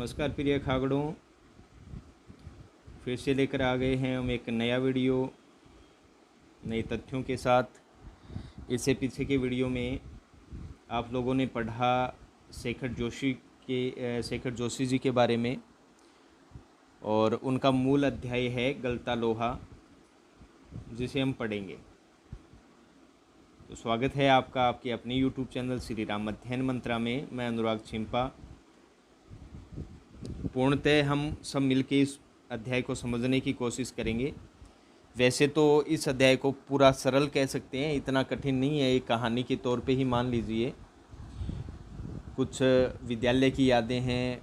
नमस्कार प्रिय खागड़ों, फिर से लेकर आ गए हैं हम एक नया वीडियो नए तथ्यों के साथ। इससे पीछे के वीडियो में आप लोगों ने पढ़ा शेखर जोशी जी के बारे में, और उनका मूल अध्याय है गलता लोहा, जिसे हम पढ़ेंगे। तो स्वागत है आपका आपके अपने YouTube चैनल श्री राम अध्ययन मंत्रा में। मैं अनुराग छिंपा। पूर्णतः हम सब मिलकर इस अध्याय को समझने की कोशिश करेंगे। वैसे तो इस अध्याय को पूरा सरल कह सकते हैं, इतना कठिन नहीं है। एक कहानी के तौर पे ही मान लीजिए। कुछ विद्यालय की यादें हैं,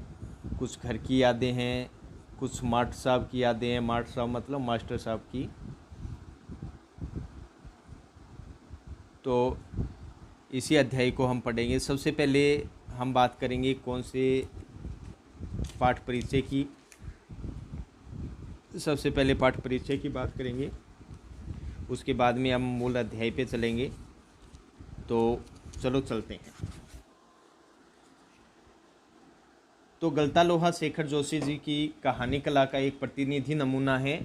कुछ घर की यादें हैं, कुछ मास्टर साहब की यादें हैं। मास्टर साहब मतलब मास्टर साहब की। तो इसी अध्याय को हम पढ़ेंगे। सबसे पहले हम बात करेंगे कौन से पाठ परिचय की। सबसे पहले पाठ परिचय की बात करेंगे, उसके बाद में हम मूल अध्याय पे चलेंगे। तो चलो चलते हैं। तो गलता लोहा शेखर जोशी जी की कहानी कला का एक प्रतिनिधि नमूना है।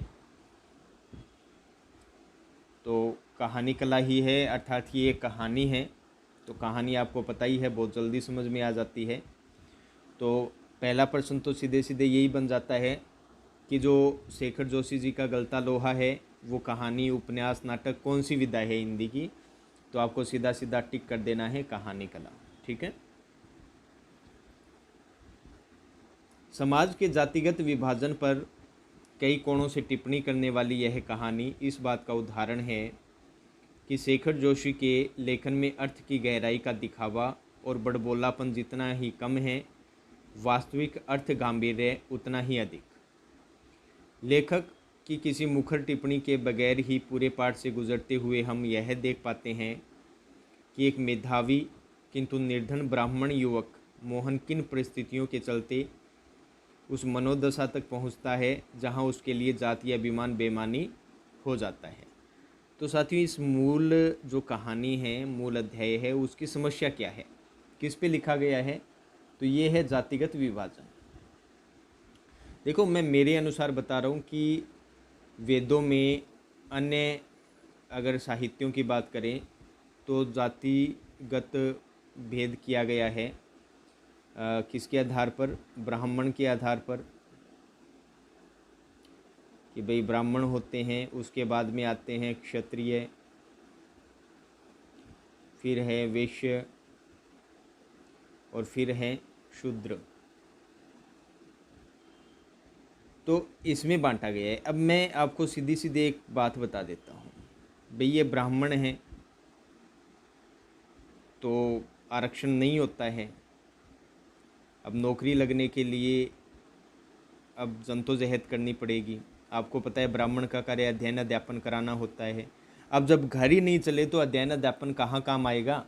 तो कहानी कला ही है, अर्थात ये एक कहानी है। तो कहानी आपको पता ही है, बहुत जल्दी समझ में आ जाती है। तो पहला प्रश्न तो सीधे सीधे यही बन जाता है कि जो शेखर जोशी जी का गलता लोहा है वो कहानी, उपन्यास, नाटक कौन सी विधा है हिंदी की। तो आपको सीधा सीधा टिक कर देना है कहानी कला। ठीक है। समाज के जातिगत विभाजन पर कई कोणों से टिप्पणी करने वाली यह कहानी इस बात का उदाहरण है कि शेखर जोशी के लेखन में अर्थ की गहराई का दिखावा और बड़बोलापन जितना ही कम है, वास्तविक अर्थ गांभीर्य उतना ही अधिक। लेखक की किसी मुखर टिप्पणी के बगैर ही पूरे पाठ से गुजरते हुए हम यह देख पाते हैं कि एक मेधावी किंतु निर्धन ब्राह्मण युवक मोहन किन परिस्थितियों के चलते उस मनोदशा तक पहुंचता है जहां उसके लिए जातीय अभिमान बेमानी हो जाता है। तो साथियों, इस मूल जो कहानी है, मूल अध्याय है, उसकी समस्या क्या है, किस पे लिखा गया है? तो ये है जातिगत विभाजन। देखो, मैं मेरे अनुसार बता रहा हूँ कि वेदों में, अन्य अगर साहित्यों की बात करें तो जातिगत भेद किया गया है। किसके आधार पर? ब्राह्मण के आधार पर, कि भाई ब्राह्मण होते हैं, उसके बाद में आते हैं क्षत्रिय, फिर है वैश्य और फिर है शूद्र। तो इसमें बांटा गया है। अब मैं आपको सीधी सीधी एक बात बता देता हूँ। भाई ये ब्राह्मण हैं तो आरक्षण नहीं होता है। अब नौकरी लगने के लिए अब जद्दोजहद करनी पड़ेगी। आपको पता है ब्राह्मण का कार्य अध्ययन अध्यापन कराना होता है। अब जब घर ही नहीं चले तो अध्ययन अध्यापन कहाँ काम आएगा?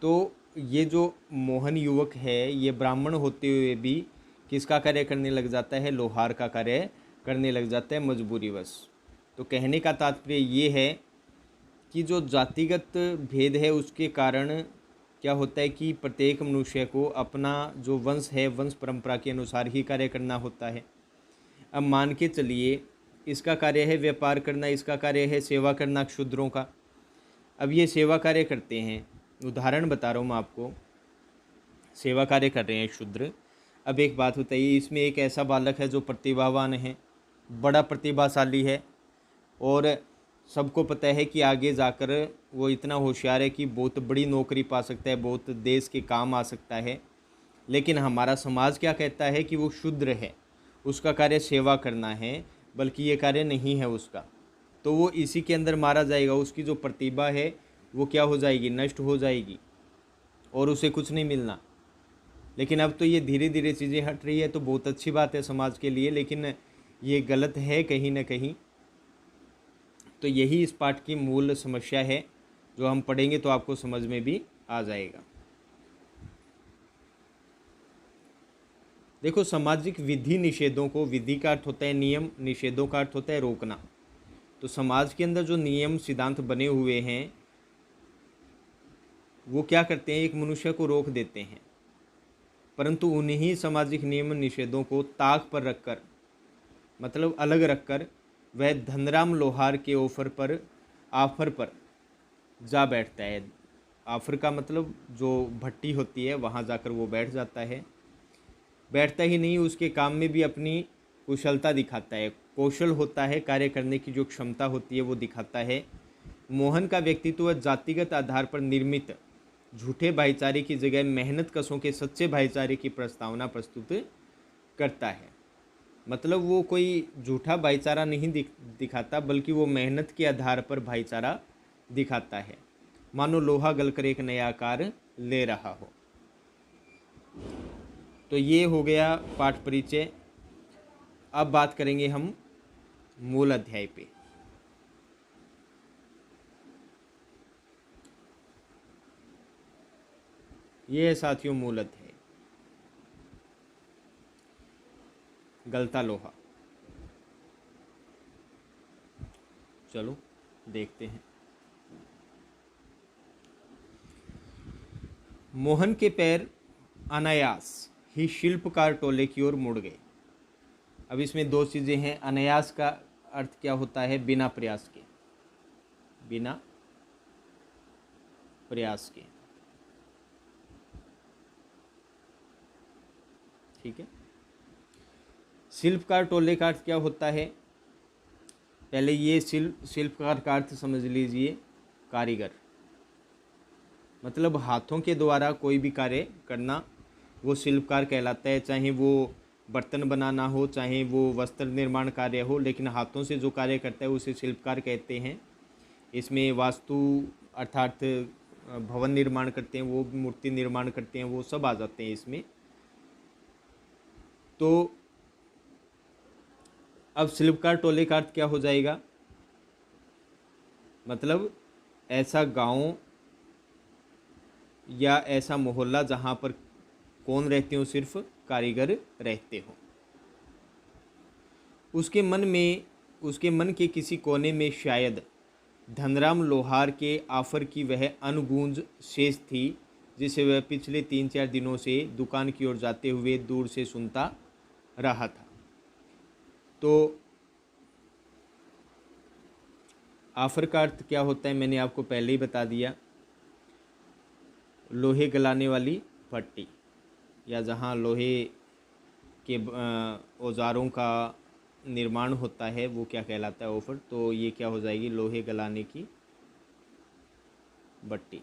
तो ये जो मोहन युवक है, ये ब्राह्मण होते हुए भी किसका कार्य करने लग जाता है? लोहार का कार्य करने लग जाता है, मजबूरीवश। तो कहने का तात्पर्य ये है कि जो जातिगत भेद है उसके कारण क्या होता है कि प्रत्येक मनुष्य को अपना जो वंश है, वंश परंपरा के अनुसार ही कार्य करना होता है। अब मान के चलिए, इसका कार्य है व्यापार करना, इसका कार्य है सेवा करना क्षुद्रों का। अब ये सेवा कार्य करते हैं, उदाहरण बता रहा हूँ मैं आपको, सेवा कार्य कर रहे हैं शूद्र। अब एक बात बताइए, इसमें एक ऐसा बालक है जो प्रतिभावान है, बड़ा प्रतिभाशाली है, और सबको पता है कि आगे जाकर वो इतना होशियार है कि बहुत बड़ी नौकरी पा सकता है, बहुत देश के काम आ सकता है। लेकिन हमारा समाज क्या कहता है कि वो शूद्र है, उसका कार्य सेवा करना है, बल्कि ये कार्य नहीं है उसका। तो वो इसी के अंदर मारा जाएगा। उसकी जो प्रतिभा है वो क्या हो जाएगी? नष्ट हो जाएगी, और उसे कुछ नहीं मिलना। लेकिन अब तो ये धीरे धीरे चीज़ें हट रही है, तो बहुत अच्छी बात है समाज के लिए, लेकिन ये गलत है कहीं ना कहीं। तो यही इस पाठ की मूल समस्या है, जो हम पढ़ेंगे तो आपको समझ में भी आ जाएगा। देखो, सामाजिक विधि निषेधों को, विधि का अर्थ होता है नियम, निषेधों का अर्थ होता है रोकना। तो समाज के अंदर जो नियम सिद्धांत बने हुए हैं वो क्या करते हैं? एक मनुष्य को रोक देते हैं। परंतु उन्हीं सामाजिक नियम निषेधों को ताक पर रखकर, मतलब अलग रखकर, वह धनराम लोहार के ऑफर पर जा बैठता है। ऑफर का मतलब जो भट्टी होती है वहाँ जाकर वो बैठ जाता है। बैठता ही नहीं, उसके काम में भी अपनी कुशलता दिखाता है, कौशल होता है, कार्य करने की जो क्षमता होती है वो दिखाता है। मोहन का व्यक्तित्व जातिगत आधार पर निर्मित झूठे भाईचारे की जगह मेहनत कशों के सच्चे भाईचारे की प्रस्तावना प्रस्तुत करता है। मतलब वो कोई झूठा भाईचारा नहीं दिखाता, बल्कि वो मेहनत के आधार पर भाईचारा दिखाता है, मानो लोहा गलकर एक नया आकार ले रहा हो। तो ये हो गया पाठ परिचय। अब बात करेंगे हम मूल अध्याय पे। ये है साथियों मूल अध्याय, गलता लोहा। चलो देखते हैं। मोहन के पैर अनायास ही शिल्पकार टोले की ओर मुड़ गए। अब इसमें दो चीज़ें हैं। अनायास का अर्थ क्या होता है? बिना प्रयास के, बिना प्रयास के। ठीक है। शिल्पकार टोले का अर्थ क्या होता है? पहले ये शिल्पकार का अर्थ समझ लीजिए, कारीगर, मतलब हाथों के द्वारा कोई भी कार्य करना वो शिल्पकार कहलाता है। चाहे वो बर्तन बनाना हो, चाहे वो वस्त्र निर्माण कार्य हो, लेकिन हाथों से जो कार्य करता है उसे शिल्पकार कहते हैं। इसमें वास्तु अर्थात भवन निर्माण करते हैं, वो मूर्ति निर्माण करते हैं, वो सब आ जाते हैं इसमें। तो अब शिल्पकार टोले का अर्थ क्या हो जाएगा? मतलब ऐसा गांव या ऐसा मोहल्ला जहां पर कौन रहते हो? सिर्फ कारीगर रहते हो। उसके मन के किसी कोने में शायद धनराम लोहार के ऑफर की वह अनगूंज शेष थी, जिसे वह पिछले 3-4 दिनों से दुकान की ओर जाते हुए दूर से सुनता रहा था। तो ऑफर का अर्थ क्या होता है मैंने आपको पहले ही बता दिया। लोहे गलाने वाली भट्टी, या जहाँ लोहे के औजारों का निर्माण होता है वो क्या कहलाता है? ऑफर। तो ये क्या हो जाएगी? लोहे गलाने की भट्टी।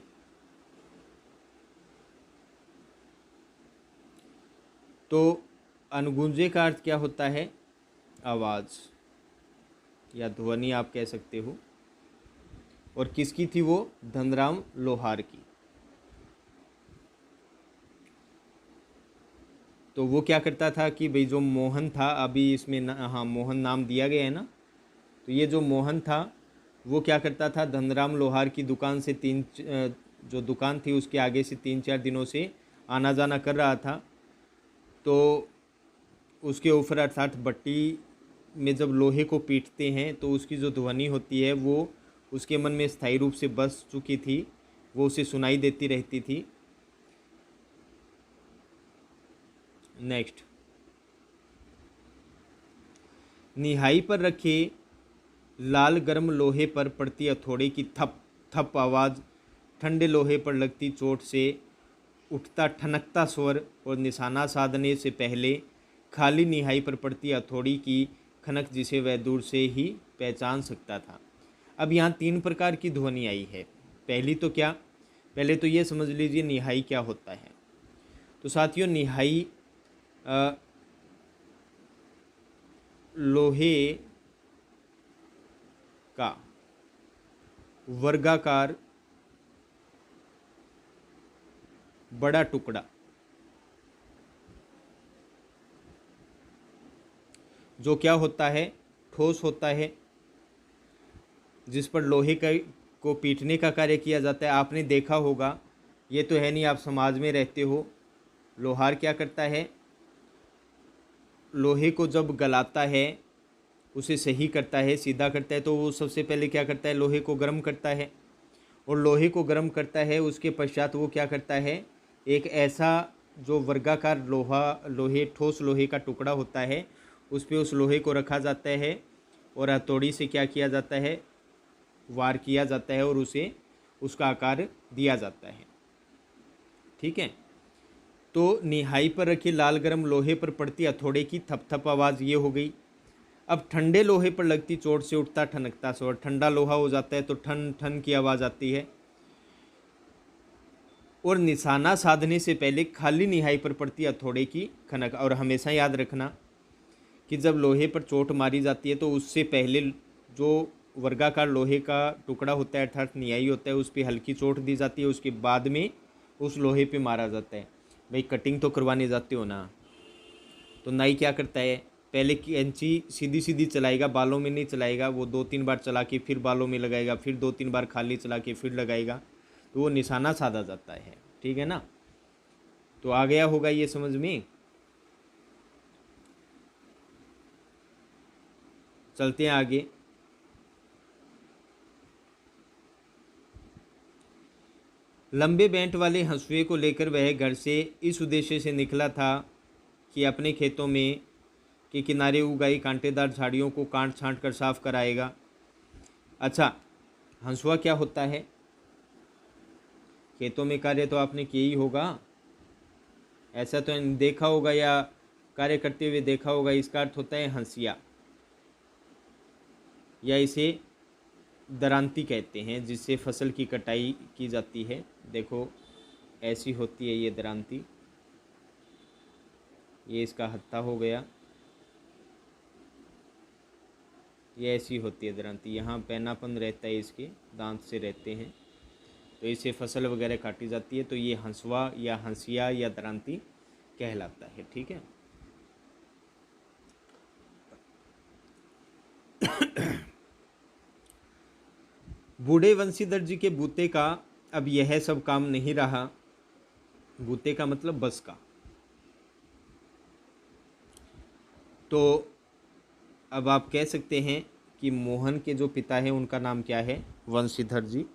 तो अनगुंजे का अर्थ क्या होता है? आवाज़ या ध्वनि आप कह सकते हो। और किसकी थी वो? धनराम लोहार की। तो वो क्या करता था कि भाई जो मोहन था, अभी इसमें हाँ मोहन नाम दिया गया है ना, तो ये जो मोहन था वो क्या करता था? धनराम लोहार की दुकान से जो दुकान थी उसके आगे से 3-4 दिनों से आना जाना कर रहा था। तो उसके ऊपर अर्थात भट्टी में जब लोहे को पीटते हैं तो उसकी जो ध्वनि होती है वो उसके मन में स्थायी रूप से बस चुकी थी, वो उसे सुनाई देती रहती थी। नेक्स्ट, निहाई पर रखे लाल गर्म लोहे पर पड़ती हथौड़े की थप थप आवाज़, ठंडे लोहे पर लगती चोट से उठता ठनकता स्वर और निशाना साधने से पहले खाली निहाई पर पड़ती हथौड़ी की खनक, जिसे वह दूर से ही पहचान सकता था। अब यहाँ 3 प्रकार की ध्वनि आई है। पहली तो क्या? पहले तो ये समझ लीजिए निहाई क्या होता है। तो साथियों, निहाई लोहे का वर्गाकार बड़ा टुकड़ा जो क्या होता है? ठोस होता है, जिस पर लोहे को पीटने का कार्य किया जाता है। आपने देखा होगा, ये तो है नहीं, आप समाज में रहते हो। लोहार क्या करता है? लोहे को जब गलाता है, उसे सही करता है, सीधा करता है, तो वो सबसे पहले क्या करता है? लोहे को गर्म करता है। और लोहे को गर्म करता है, उसके पश्चात वो क्या करता है? एक ऐसा जो वर्गाकार लोहे ठोस लोहे का टुकड़ा होता है उस पे उस लोहे को रखा जाता है और हथौड़ी से क्या किया जाता है, वार किया जाता है और उसे उसका आकार दिया जाता है। ठीक है। तो निहाई पर रखे लाल गरम लोहे पर पड़ती हथौड़े की थप-थप आवाज़ ये हो गई। अब ठंडे लोहे पर लगती चोट से उठता ठनकता स्वर, ठंडा लोहा हो जाता है तो ठन ठन की आवाज़ आती है। और निशाना साधने से पहले खाली निहाई पर पड़ती हथौड़े की खनक। और हमेशा याद रखना कि जब लोहे पर चोट मारी जाती है तो उससे पहले जो वर्गाकार लोहे का टुकड़ा होता है अर्थात निहाई होता है उस पर हल्की चोट दी जाती है, उसके बाद में उस लोहे पे मारा जाता है। भाई कटिंग तो करवाने जाते हो ना, तो नाई क्या करता है, पहले कैंची सीधी सीधी चलाएगा, बालों में नहीं चलाएगा, वो 2-3 बार चला के फिर बालों में लगाएगा, फिर 2-3 बार खाली चला के फिर लगाएगा, तो वो निशाना साधा जाता है। ठीक है ना। तो आ गया होगा ये समझ में। चलते हैं आगे। लंबे बैंट वाले हंसुए को लेकर वह घर से इस उद्देश्य से निकला था कि अपने खेतों में के किनारे उगाई कांटेदार झाड़ियों को काट छांट कर साफ कराएगा। अच्छा, हंसुआ क्या होता है? खेतों में कार्य तो आपने किया ही होगा, ऐसा तो देखा होगा या कार्य करते हुए देखा होगा। इसका अर्थ होता है हंसिया, या इसे दरांती कहते हैं, जिससे फसल की कटाई की जाती है। देखो ऐसी होती है ये दरांती, ये इसका हत्था हो गया, ये ऐसी होती है दरांती। यहाँ पैनापन रहता है, इसके दांत से रहते हैं, तो इससे फसल वगैरह काटी जाती है। तो ये हंसुआ या हंसिया या दरांती कहलाता है। ठीक है। बूढ़े वंशीधर जी के बूते का अब यह सब काम नहीं रहा। बूते का मतलब बस का। तो अब आप कह सकते हैं कि मोहन के जो पिता हैं उनका नाम क्या है, वंशीधर जी।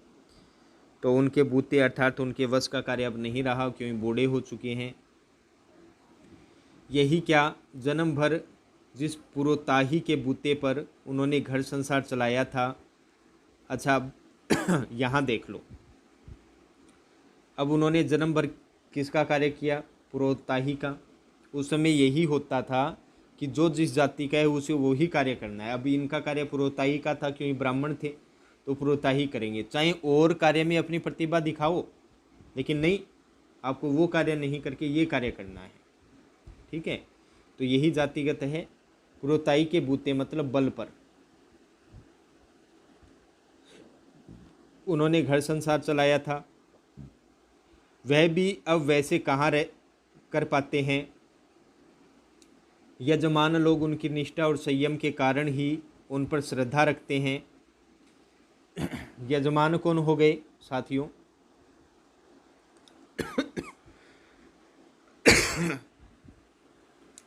तो उनके बूते अर्थात उनके वश का कार्य अब नहीं रहा, क्योंकि बूढ़े हो चुके हैं। यही क्या, जन्म भर जिस पुरोताही के बूते पर उन्होंने घर संसार चलाया था। अच्छा, अब यहाँ देख लो, अब उन्होंने जन्म भर किसका कार्य किया, पुरोताही का। उस समय यही होता था कि जो जिस जाति का है उसे वही कार्य करना है। अभी इनका कार्य पुरोताही का था, क्योंकि ब्राह्मण थे तो पुरोताही करेंगे, चाहे और कार्य में अपनी प्रतिभा दिखाओ, लेकिन नहीं, आपको वो कार्य नहीं करके ये कार्य करना है। ठीक है। तो यही जातिगत है। पुरोताई के बूते मतलब बल पर उन्होंने घर संसार चलाया था। वह भी अब वैसे कहाँ रह कर पाते हैं। यजमान लोग उनकी निष्ठा और संयम के कारण ही उन पर श्रद्धा रखते हैं। यजमान कौन हो गए साथियों?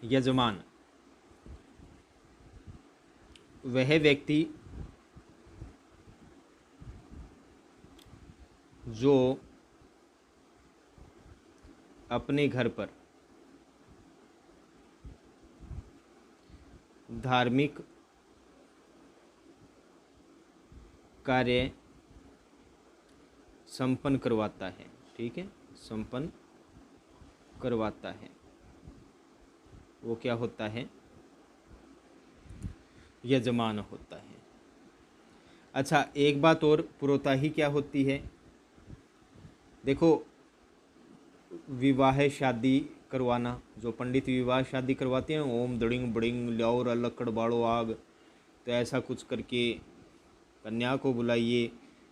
यजमान वह व्यक्ति जो अपने घर पर धार्मिक कार्य संपन्न करवाता है। ठीक है, संपन्न करवाता है, वो क्या होता है, यजमान होता है। अच्छा, एक बात और, पुरोताही क्या होती है? देखो, विवाह शादी करवाना, जो पंडित विवाह शादी करवाते हैं, ओम दड़िंग बड़िंग ल्योर लकड़ बाड़ो आग, तो ऐसा कुछ करके कन्या को बुलाइए।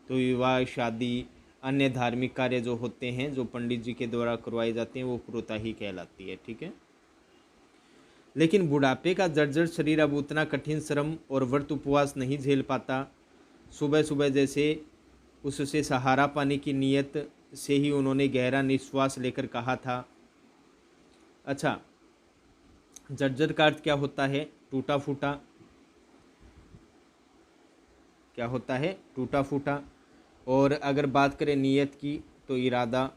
तो विवाह शादी अन्य धार्मिक कार्य जो होते हैं जो पंडित जी के द्वारा करवाए जाते हैं वो पुरोताही कहलाती है। ठीक है। लेकिन बुढ़ापे का जर्जर शरीर अब उतना कठिन श्रम और व्रत उपवास नहीं झेल पाता। सुबह सुबह जैसे उससे सहारा पाने की नीयत से ही उन्होंने गहरा निश्वास लेकर कहा था। अच्छा, जर्जर का अर्थ क्या होता है? टूटा फूटा। क्या होता है? टूटा फूटा। और अगर बात करें नीयत की तो इरादा,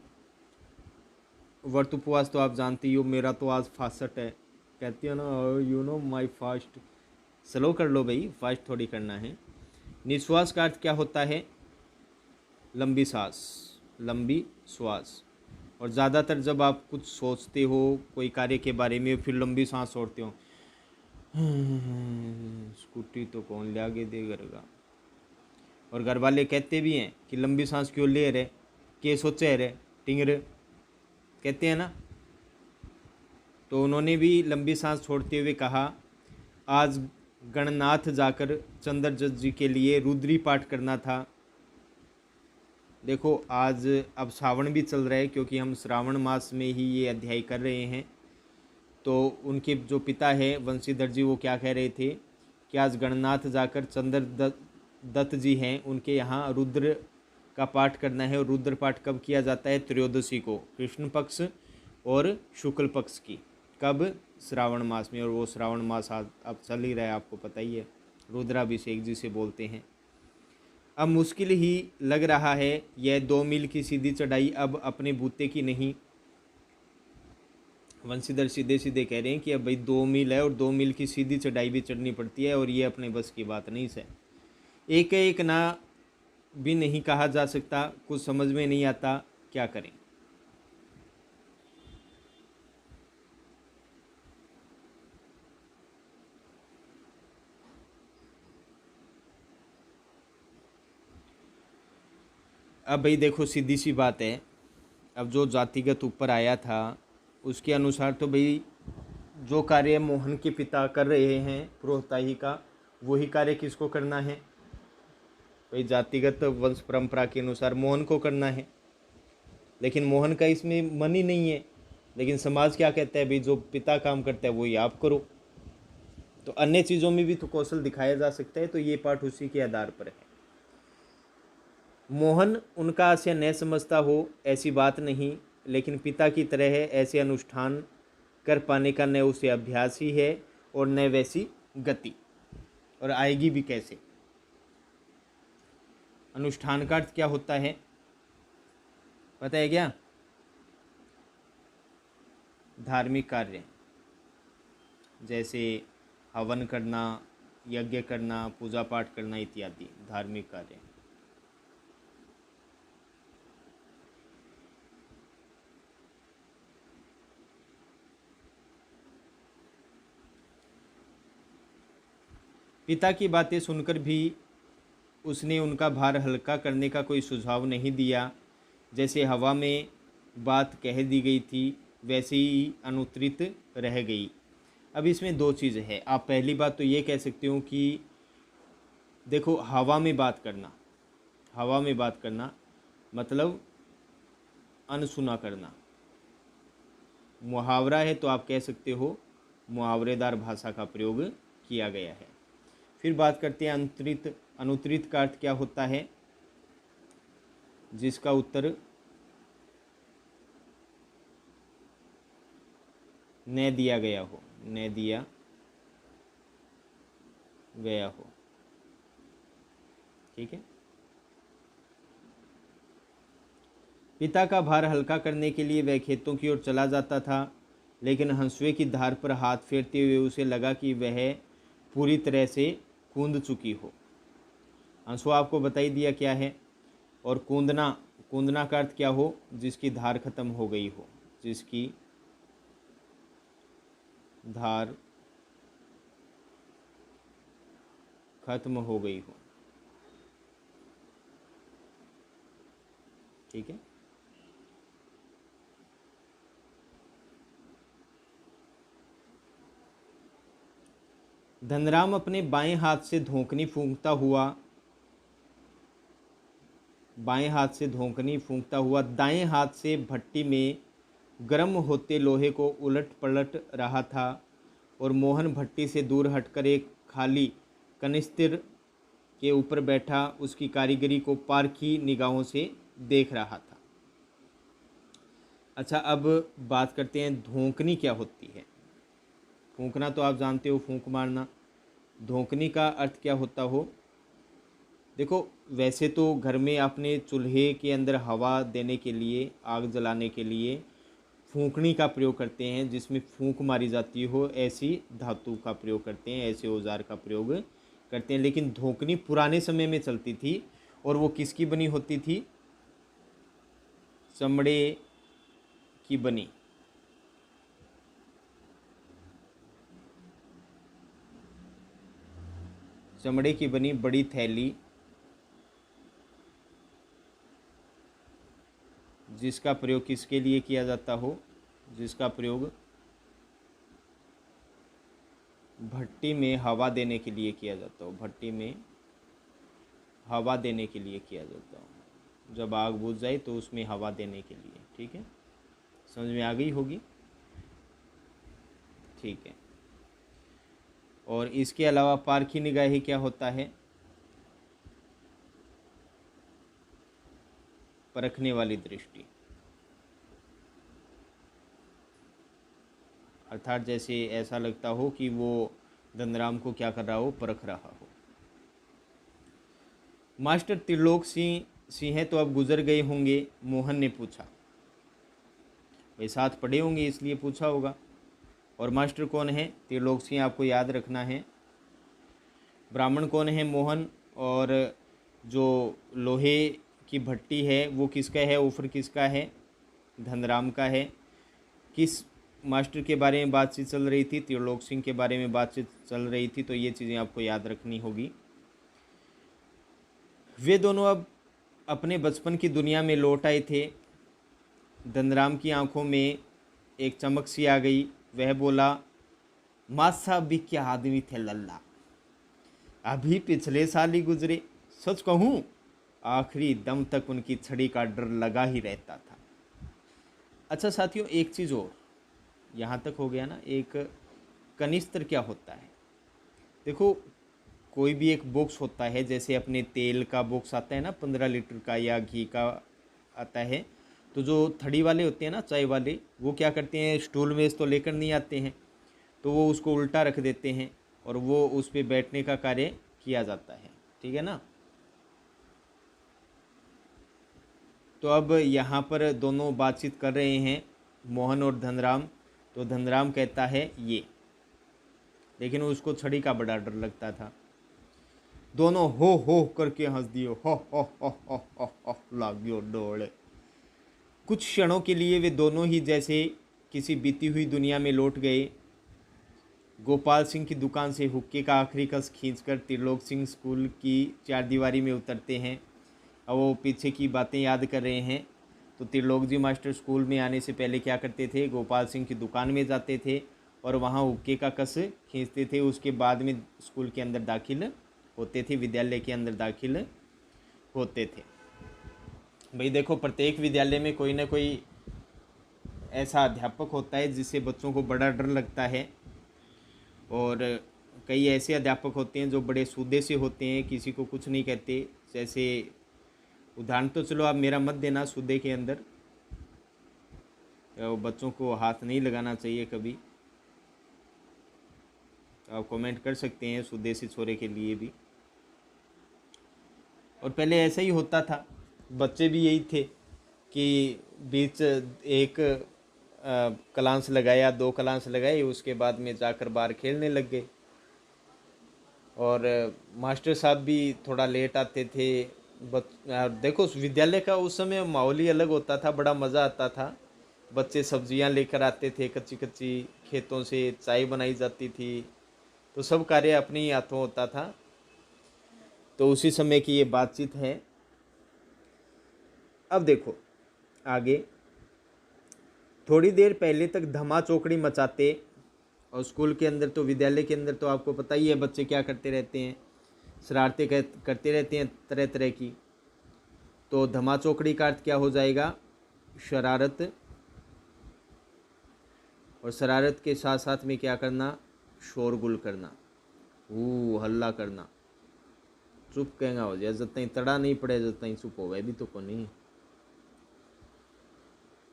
व्रत उपवास तो आप जानते ही हो, मेरा तो आज फास्ट है, कहती हो ना, you know my fast. Slow कर लो भाई, फास्ट थोड़ी करना है। निश्वास का अर्थ क्या होता है? लंबी सांस, लंबी श्वास। और ज़्यादातर जब आप कुछ सोचते हो कोई कार्य के बारे में, फिर लंबी सांस छोड़ते हो, स्कूटी तो कौन ले आगे दे करेगा। और घर वाले कहते भी हैं कि लंबी सांस क्यों ले रहे, के सोचे रहे टिंगर, कहते हैं ना। तो उन्होंने भी लंबी सांस छोड़ते हुए कहा, आज गणनाथ जाकर चंद्रजट जी के लिए रुद्री पाठ करना था। देखो आज अब श्रावण भी चल रहा है, क्योंकि हम श्रावण मास में ही ये अध्याय कर रहे हैं। तो उनके जो पिता है वंशीधर जी, वो क्या कह रहे थे कि आज गणनाथ जाकर दत्त जी हैं, उनके यहाँ रुद्र का पाठ करना है। और रुद्र पाठ कब किया जाता है? त्रयोदशी को, कृष्ण पक्ष और शुक्ल पक्ष की। कब? श्रावण मास में। और वो श्रावण मास आज अब चल ही रहा है, आपको पता ही है, रुद्राभिषेक जिसे बोलते हैं। अब मुश्किल ही लग रहा है यह 2 मील की सीधी चढ़ाई अब अपने बूते की नहीं। वंशीधर सीधे सीधे कह रहे हैं कि अब भाई 2 मील है और 2 मील की सीधी चढ़ाई भी चढ़नी पड़ती है, और ये अपने बस की बात नहीं है। एक एक ना भी नहीं कहा जा सकता, कुछ समझ में नहीं आता, क्या करें। अब भाई देखो, सीधी सी बात है, अब जो जातिगत ऊपर आया था उसके अनुसार तो भाई जो कार्य मोहन के पिता कर रहे हैं पुरोहिताई का, वही कार्य किसको करना है? भाई जातिगत वंश परंपरा के अनुसार मोहन को करना है। लेकिन मोहन का इसमें मन ही नहीं है। लेकिन समाज क्या कहता है? भाई जो पिता काम करता है वही आप करो। तो अन्य चीज़ों में भी तो कौशल दिखाया जा सकता है, तो ये पाठ उसी के आधार पर है। मोहन उनका आशय न समझता हो ऐसी बात नहीं, लेकिन पिता की तरह है, ऐसे अनुष्ठान कर पाने का न उसे अभ्यास ही है और न वैसी गति, और आएगी भी कैसे। अनुष्ठान का अर्थ क्या होता है पता है क्या? धार्मिक कार्य, जैसे हवन करना, यज्ञ करना, पूजा पाठ करना इत्यादि धार्मिक कार्य। पिता की बातें सुनकर भी उसने उनका भार हल्का करने का कोई सुझाव नहीं दिया। जैसे हवा में बात कह दी गई थी वैसे ही अनुत्तरित रह गई। अब इसमें 2 चीज़ें हैं। आप पहली बात तो ये कह सकते हो कि देखो, हवा में बात करना मतलब अनसुना करना। मुहावरा है तो आप कह सकते हो मुहावरेदार भाषा का प्रयोग किया गया है। फिर बात करते हैं अनुत्तरित। अनुत्तरित का अर्थ क्या होता है? जिसका उत्तर न दिया गया हो, न दिया गया हो। ठीक है। पिता का भार हल्का करने के लिए वह खेतों की ओर चला जाता था, लेकिन हंसुए की धार पर हाथ फेरते हुए उसे लगा कि वह पूरी तरह से कूंद चुकी हो। हंसुआ आपको बता ही दिया क्या है। और कूंदना, कूंदना का अर्थ क्या हो? जिसकी धार खत्म हो गई हो, जिसकी धार खत्म हो गई हो। ठीक है। धनराम अपने बाएं हाथ से धोंकनी फूंकता हुआ दाएं हाथ से भट्टी में गर्म होते लोहे को उलट पलट रहा था, और मोहन भट्टी से दूर हटकर एक खाली कनिस्तर के ऊपर बैठा उसकी कारीगरी को पारखी निगाहों से देख रहा था। अच्छा, अब बात करते हैं धोंकनी क्या होती है। फूंकना तो आप जानते हो, फूंक मारना। धोंकनी का अर्थ क्या होता हो? देखो, वैसे तो घर में अपने चूल्हे के अंदर हवा देने के लिए, आग जलाने के लिए फूंकनी का प्रयोग करते हैं, जिसमें फूंक मारी जाती हो, ऐसी धातु का प्रयोग करते हैं, ऐसे औजार का प्रयोग करते हैं। लेकिन धोकनी पुराने समय में चलती थी और वो किसकी बनी होती थी? चमड़े की बनी, चमड़े की बनी बड़ी थैली, जिसका प्रयोग किसके लिए किया जाता हो? जिसका प्रयोग भट्टी में हवा देने के लिए किया जाता हो, भट्टी में हवा देने के लिए किया जाता हो। जब आग बुझ जाए तो उसमें हवा देने के लिए। ठीक है, समझ में आ गई होगी। ठीक है, और इसके अलावा पारखी निगाही क्या होता है? परखने वाली दृष्टि, अर्थात जैसे ऐसा लगता हो कि वो धनराम को क्या कर रहा हो? परख रहा हो। मास्टर त्रिलोक सिंह तो अब गुजर गए होंगे, मोहन ने पूछा। वे साथ पढ़े होंगे इसलिए पूछा होगा। और मास्टर कौन है? त्रिलोक सिंह, आपको याद रखना है। ब्राह्मण कौन है? मोहन। और जो लोहे की भट्टी है वो किसका है? ऊपर किसका है? धनराम का है। किस मास्टर के बारे में बातचीत चल रही थी? त्रिलोक सिंह के बारे में बातचीत चल रही थी। तो ये चीज़ें आपको याद रखनी होगी। वे दोनों अब अपने बचपन की दुनिया में लौट आए थे। धनराम की आंखों में एक चमक सी आ गई। वह बोला, माँ साहब भी क्या आदमी थे लल्ला, अभी पिछले साल ही गुजरे। सच कहूँ, आखिरी दम तक उनकी छड़ी का डर लगा ही रहता था। अच्छा साथियों, एक चीज़ और, यहाँ तक हो गया ना। एक कनिस्तर क्या होता है? देखो, कोई भी एक बॉक्स होता है, जैसे अपने तेल का बॉक्स आता है ना 15 लीटर का, या घी का आता है। तो जो थड़ी वाले होते हैं ना, चाय वाले, वो क्या करते हैं? स्टूल में तो लेकर नहीं आते हैं, तो वो उसको उल्टा रख देते हैं और वो उस पर बैठने का कार्य किया जाता है। ठीक है ना। तो अब यहाँ पर दोनों बातचीत कर रहे हैं, मोहन और धनराम। तो धनराम कहता है ये, लेकिन उसको छड़ी का बड़ा डर लगता था। दोनों हो करके हंस दियो, हो लाग्यो डोले। कुछ क्षणों के लिए वे दोनों ही जैसे किसी बीती हुई दुनिया में लौट गए। गोपाल सिंह की दुकान से हुक्के का आखिरी कस खींचकर त्रिलोक सिंह स्कूल की चारदीवारी में उतरते हैं। अब वो पीछे की बातें याद कर रहे हैं। तो त्रिलोक जी मास्टर स्कूल में आने से पहले क्या करते थे? गोपाल सिंह की दुकान में जाते थे और वहाँ हुक्के का कस खींचते थे। उसके बाद में स्कूल के अंदर दाखिल होते थे, विद्यालय के अंदर दाखिल होते थे। भाई देखो, प्रत्येक विद्यालय में कोई ना कोई ऐसा अध्यापक होता है जिससे बच्चों को बड़ा डर लगता है, और कई ऐसे अध्यापक होते हैं जो बड़े सूदे से होते हैं, किसी को कुछ नहीं कहते। जैसे उदाहरण तो चलो आप मेरा मत देना, सूदे के अंदर बच्चों को हाथ नहीं लगाना चाहिए कभी। आप कमेंट कर सकते हैं सुदेशी छोरे के लिए भी। और पहले ऐसा ही होता था, बच्चे भी यही थे कि बीच एक क्लास लगाया, 2 क्लास लगाए, उसके बाद में जाकर बाहर खेलने लग गए। और मास्टर साहब भी थोड़ा लेट आते थे। देखो, विद्यालय का उस समय माहौल ही अलग होता था, बड़ा मज़ा आता था। बच्चे सब्जियां लेकर आते थे, कच्ची कच्ची खेतों से चाय बनाई जाती थी। तो सब कार्य अपने ही हाथों होता था। तो उसी समय की ये बातचीत है। अब देखो आगे, थोड़ी देर पहले तक धमा चौकड़ी मचाते, और स्कूल के अंदर तो, विद्यालय के अंदर तो आपको पता ही है बच्चे क्या करते रहते हैं, शरारतें करते रहते हैं तरह तरह की। तो धमा चौकड़ी का अर्थ क्या हो जाएगा? शरारत। और शरारत के साथ साथ में क्या करना? शोरगुल करना, हल्ला करना। चुप कहना हो जाए, जब तक तड़ा नहीं पड़े जब तक चुप हो गए भी तो को नहीं।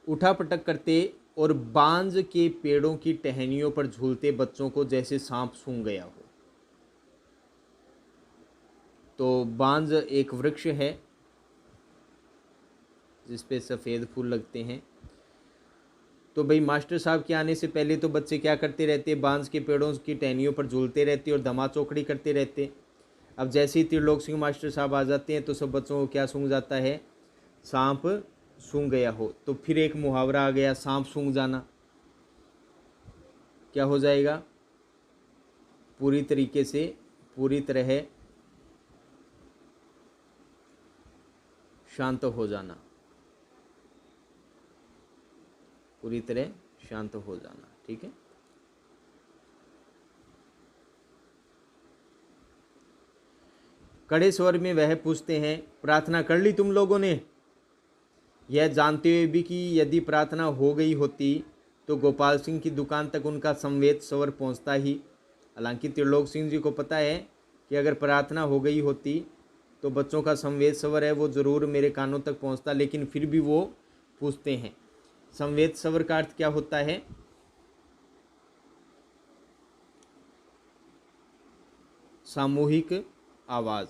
उठा पटक करते और बांज के पेड़ों की टहनियों पर झूलते बच्चों को जैसे सांप सूंघ गया हो। तो बांज एक वृक्ष है जिस पे सफ़ेद फूल लगते हैं। तो भाई मास्टर साहब के आने से पहले तो बच्चे क्या करते रहते, बांस के पेड़ों की टहनियों पर झूलते रहते और धमा चौकड़ी करते रहते। अब जैसे ही त्रिलोक सिंह मास्टर साहब आ जाते हैं तो सब बच्चों को क्या सूंघ जाता है, सांप सूंघ गया हो। तो फिर एक मुहावरा आ गया, सांप सूंघ जाना। क्या हो जाएगा, पूरी तरीके से, पूरी तरह शांत हो जाना, पूरी तरह शांत हो जाना। ठीक है। कड़े स्वर में वह पूछते हैं, प्रार्थना कर ली तुम लोगों ने? यह जानते हुए भी कि यदि प्रार्थना हो गई होती तो गोपाल सिंह की दुकान तक उनका संवेद स्वर पहुंचता ही। हालांकि त्रिलोक सिंह जी को पता है कि अगर प्रार्थना हो गई होती तो बच्चों का संवेद स्वर है वो ज़रूर मेरे कानों तक पहुंचता, लेकिन फिर भी वो पूछते हैं। संवेद स्वर का अर्थ क्या होता है? सामूहिक आवाज़,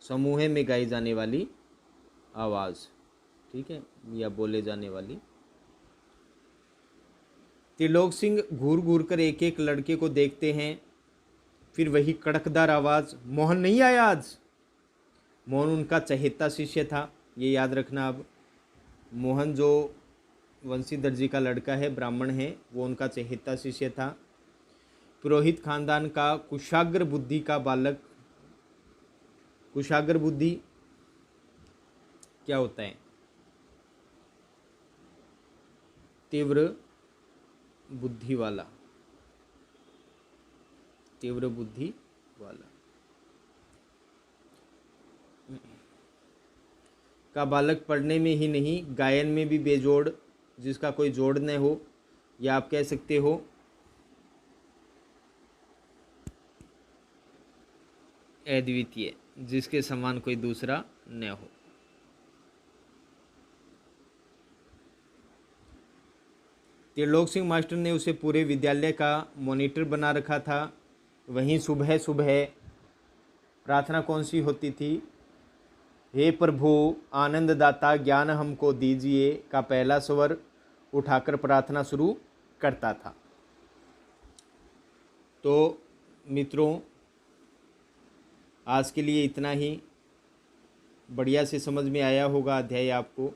समूह में गाई जाने वाली आवाज़। ठीक है, या बोले जाने वाली। त्रिलोक सिंह घूर घूर कर एक एक लड़के को देखते हैं, फिर वही कड़कदार आवाज़, मोहन नहीं आया आज? मोहन उनका चहेता शिष्य था, ये याद रखना। अब मोहन जो वंशीधर जी का लड़का है, ब्राह्मण है, वो उनका चहेता शिष्य था। पुरोहित खानदान का कुशाग्र बुद्धि का बालक। कुशाग्र बुद्धि क्या होता है? तीव्र बुद्धि वाला, तीव्र बुद्धि वाला का बालक पढ़ने में ही नहीं गायन में भी बेजोड़, जिसका कोई जोड़ न हो, या आप कह सकते हो अद्वितीय, जिसके समान कोई दूसरा न हो। त्रिलोक सिंह मास्टर ने उसे पूरे विद्यालय का मॉनिटर बना रखा था। वहीं सुबह सुबह प्रार्थना कौन सी होती थी? हे प्रभु आनंददाता ज्ञान हमको दीजिए का पहला स्वर उठाकर प्रार्थना शुरू करता था। तो मित्रों, आज के लिए इतना ही। बढ़िया से समझ में आया होगा अध्याय आपको।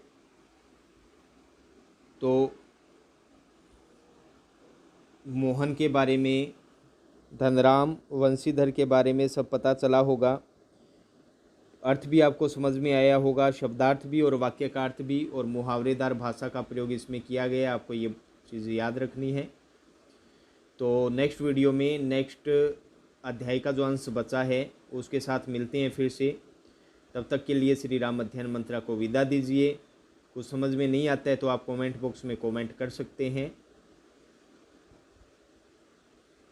तो मोहन के बारे में, धनराम वंशीधर के बारे में सब पता चला होगा। अर्थ भी आपको समझ में आया होगा, शब्दार्थ भी और वाक्य का अर्थ भी, और मुहावरेदार भाषा का प्रयोग इसमें किया गया। आपको ये चीज़ याद रखनी है। तो नेक्स्ट वीडियो में नेक्स्ट अध्याय का जो अंश बचा है उसके साथ मिलते हैं फिर से। तब तक के लिए श्री राम अध्ययन मंत्रा को विदा दीजिए। कुछ समझ में नहीं आता है तो आप कमेंट बॉक्स में कमेंट कर सकते हैं।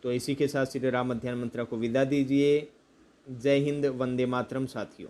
तो इसी के साथ श्री राम अध्ययन मंत्रा को विदा दीजिए। जय हिंद, वंदे मातरम साथियों।